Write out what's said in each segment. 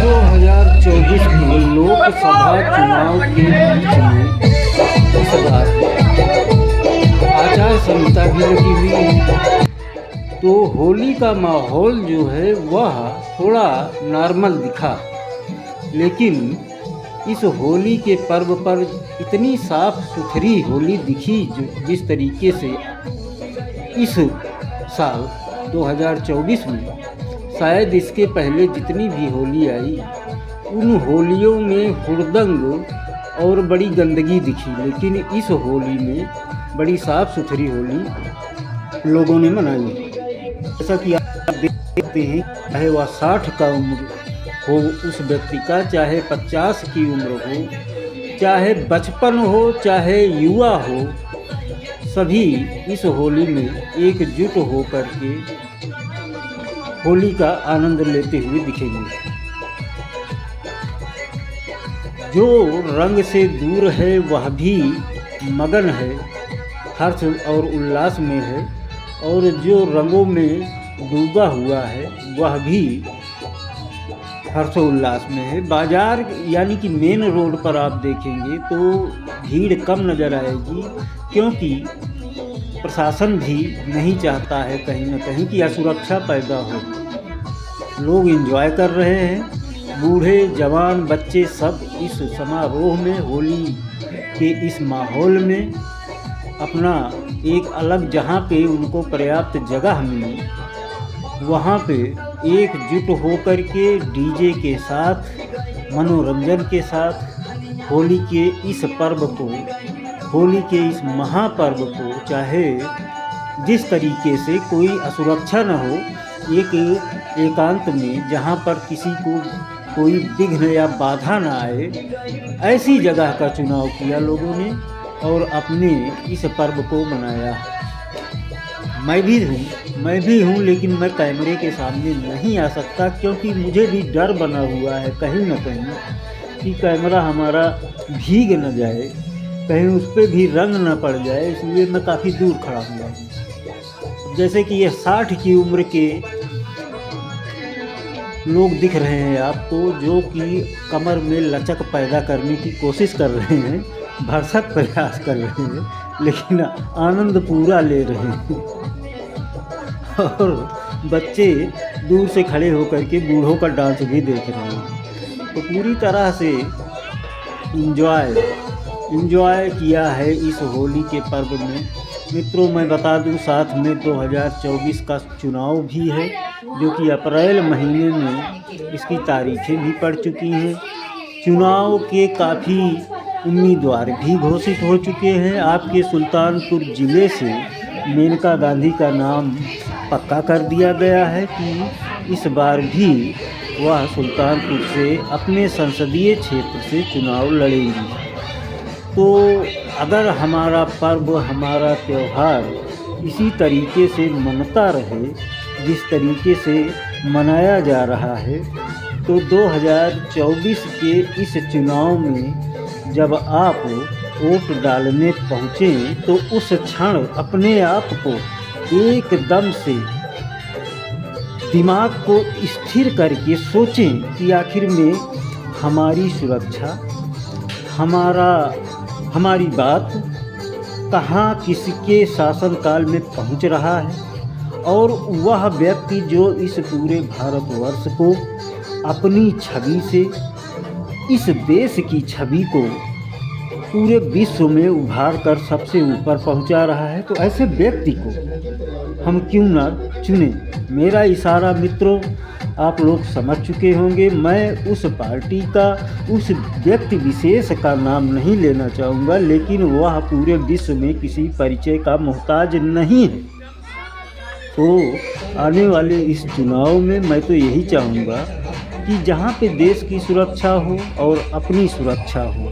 2024 के लोकसभा चुनाव के बीच में इस बार आचार संहिता भी लगी हुई है, तो होली का माहौल जो है वह थोड़ा नॉर्मल दिखा। लेकिन इस होली के पर्व पर इतनी साफ सुथरी होली दिखी जिस तरीके से इस साल 2024 में शायद इसके पहले जितनी भी होली आई उन होलियों में हुड़दंग और बड़ी गंदगी दिखी। लेकिन इस होली में बड़ी साफ सुथरी होली लोगों ने मनाई। जैसा कि आप देखते हैं, चाहे वह 60 का उम्र हो उस व्यक्ति का, चाहे 50 की उम्र हो, चाहे बचपन हो, चाहे युवा हो, सभी इस होली में एकजुट होकर के होली का आनंद लेते हुए दिखेंगे। जो रंग से दूर है वह भी मगन है, हर्ष और उल्लास में है, और जो रंगों में डूबा हुआ है वह भी हर्षोल्लास में है। बाजार यानी कि मेन रोड पर आप देखेंगे तो भीड़ कम नज़र आएगी, क्योंकि प्रशासन भी नहीं चाहता है कहीं ना कहीं कि असुरक्षा पैदा हो। लोग एंजॉय कर रहे हैं, बूढ़े जवान बच्चे सब इस समारोह में, होली के इस माहौल में अपना एक अलग, जहाँ पे उनको पर्याप्त जगह मिली वहाँ पे एकजुट होकर के डीजे के साथ, मनोरंजन के साथ होली के इस पर्व को, होली के इस महापर्व को, चाहे जिस तरीके से कोई असुरक्षा न हो, एक एकांत में जहाँ पर किसी को कोई विघ्न या बाधा न आए, ऐसी जगह का चुनाव किया लोगों ने और अपने इस पर्व को मनाया। मैं भी हूँ, लेकिन मैं कैमरे के सामने नहीं आ सकता, क्योंकि मुझे भी डर बना हुआ है कहीं न कहीं कि कैमरा हमारा भीग न जाए, कहीं उस पर भी रंग न पड़ जाए, इसलिए मैं काफ़ी दूर खड़ा हुआ हूँ। जैसे कि ये 60 की उम्र के लोग दिख रहे हैं आपको, जो कि कमर में लचक पैदा करने की कोशिश कर रहे हैं, भरसक प्रयास कर रहे हैं, लेकिन आनंद पूरा ले रहे हैं। और बच्चे दूर से खड़े होकर के बूढ़ों का डांस भी देख रहे हैं। तो पूरी तरह से इंजॉय किया है इस होली के पर्व में। मित्रों, मैं बता दूं, साथ में 2024 का चुनाव भी है, जो कि अप्रैल महीने में इसकी तारीखें भी पड़ चुकी हैं। चुनाव के काफ़ी उम्मीदवार भी घोषित हो चुके हैं। आपके सुल्तानपुर ज़िले से मेनका गांधी का नाम पक्का कर दिया गया है कि इस बार भी वह सुल्तानपुर से अपने संसदीय क्षेत्र से चुनाव लड़ेंगी। तो अगर हमारा पर्व, हमारा त्यौहार इसी तरीके से मनता रहे जिस तरीके से मनाया जा रहा है, तो 2024 के इस चुनाव में जब आप वोट डालने पहुँचें तो उस क्षण अपने आप को एकदम से दिमाग को स्थिर करके सोचें कि आखिर में हमारी सुरक्षा, हमारी बात कहाँ किसके शासनकाल में पहुँच रहा है, और वह व्यक्ति जो इस पूरे भारतवर्ष को अपनी छवि से, इस देश की छवि को पूरे विश्व में उभार कर सबसे ऊपर पहुंचा रहा है, तो ऐसे व्यक्ति को हम क्यों ना चुनें। मेरा इशारा मित्रों आप लोग समझ चुके होंगे। मैं उस पार्टी का, उस व्यक्ति विशेष का नाम नहीं लेना चाहूँगा, लेकिन वह पूरे विश्व में किसी परिचय का मोहताज नहीं है। तो आने वाले इस चुनाव में मैं तो यही चाहूँगा कि जहाँ पे देश की सुरक्षा हो और अपनी सुरक्षा हो,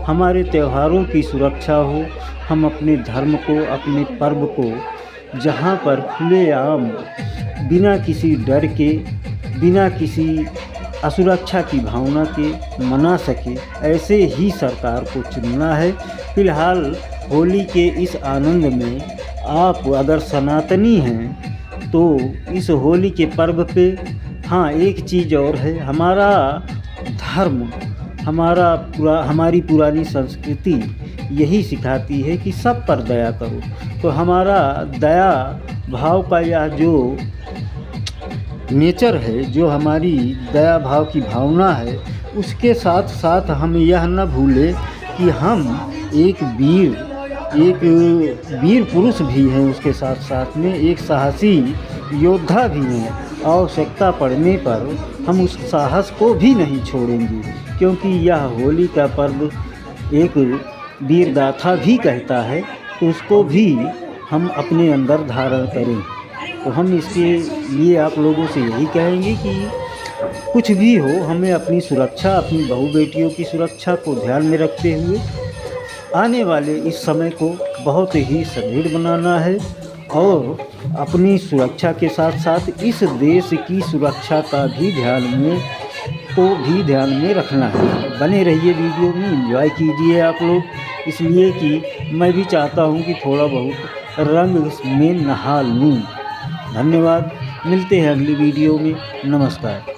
हमारे त्योहारों की सुरक्षा हो, हम अपने धर्म को, अपने पर्व को जहाँ पर खुलेआम, बिना किसी डर के, बिना किसी असुरक्षा की भावना के मना सके, ऐसे ही सरकार को चुनना है। फिलहाल होली के इस आनंद में आप अगर सनातनी हैं तो इस होली के पर्व पे हाँ एक चीज़ और है, हमारा धर्म, हमारी पुरानी संस्कृति यही सिखाती है कि सब पर दया करो। तो हमारा दया भाव का यह जो नेचर है, जो हमारी दया भाव की भावना है, उसके साथ साथ हम यह न भूलें कि हम एक वीर पुरुष भी हैं, उसके साथ साथ में एक साहसी योद्धा भी हैं। आवश्यकता पड़ने पर हम उस साहस को भी नहीं छोड़ेंगे, क्योंकि यह होली का पर्व एक वीरगाथा भी कहता है, तो उसको भी हम अपने अंदर धारण करें। तो हम इसके लिए आप लोगों से यही कहेंगे कि कुछ भी हो, hमें अपनी सुरक्षा, अपनी बहू बेटियों की सुरक्षा को ध्यान में रखते हुए आने वाले इस समय को बहुत ही सुदृढ़ बनाना है, और अपनी सुरक्षा के साथ साथ इस देश की सुरक्षा का भी ध्यान में रखना है। बने रहिए वीडियो में, एंजॉय कीजिए आप लोग, इसलिए कि मैं भी चाहता हूं कि थोड़ा बहुत रंग में नहा लूं। धन्यवाद, मिलते हैं अगली वीडियो में। नमस्कार।